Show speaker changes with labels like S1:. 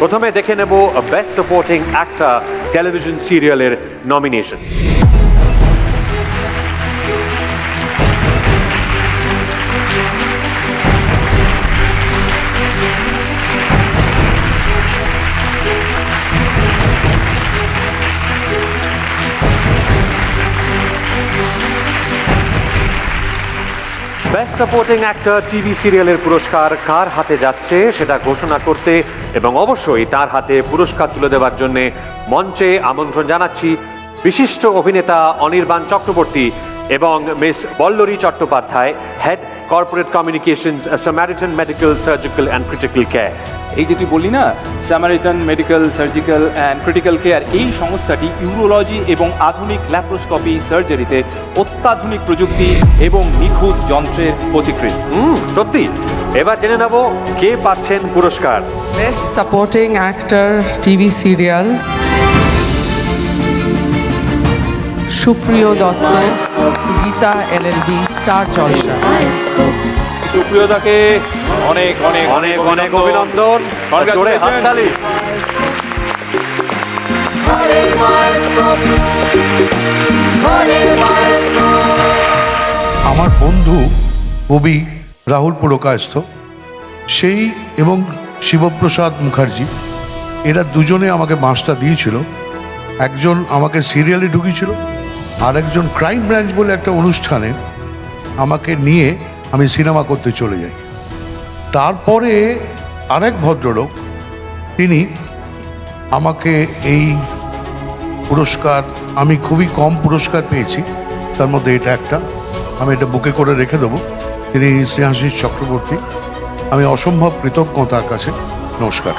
S1: প্রথমে দেখে নেব বেস্ট সাপোর্টিং অ্যাক্টর টেলিভিশন সিরিয়ালের nominations. Best supporting actor TV সিরিয়ালের পুরস্কার কার হাতে যাচ্ছে সেটা ঘোষণা করতে এবং অবশ্যই তার হাতে পুরস্কার তুলে দেওয়ার জন্য মঞ্চে আমন্ত্রণ জানাচ্ছি বিশিষ্ট অভিনেতা অনির্বাণ চক্রবর্তী এবং miss Ballari Chattopadhyay, head corporate communications, Samaritan medical surgical and critical care.
S2: এই যে তুই বললি না, Samaritan medical surgical and critical care, এই সংস্থাটি ইউরোলজি এবং আধুনিক ল্যাপ্রোস্কোপি সার্জারিতে অত্যাধুনিক প্রযুক্তি এবং নিখুঁত যন্ত্রের পথিকৃৎ।
S1: সত্যি। এবার জেনে নেব কে পাচ্ছেন পুরস্কার।
S3: Best supporting actor TV serial সুপ্রিয় দত্ত, গীতা এলএলবি, স্টার জলসা।
S2: সুপ্রিয়তাকে অনেক অনেক
S1: অনেক অনেক অভিনন্দন, জোরে হাততালি।
S4: আমার বন্ধু কবি রাহুল পুরকায়স্থ, সেই এবং শিবপ্রসাদ মুখার্জি, এরা দুজনে আমাকে বাঁশটা দিয়েছিল। একজন আমাকে সিরিয়ালে ঢুকিয়েছিল, আর একজন ক্রাইম ব্রাঞ্চ বলে একটা অনুষ্ঠানে আমাকে নিয়ে আমি সিনেমা করতে চলে যাই। তারপরে আরেক ভদ্রলোক, তিনি আমাকে এই পুরস্কার, আমি খুবই কম পুরস্কার পেয়েছি, তার মধ্যে এটা একটা, আমি এটা বুকে করে রেখে দেবো। তিনি শ্রেয়াশিস চক্রবর্তী, আমি অসম্ভব কৃতজ্ঞ তার কাছে। নমস্কার।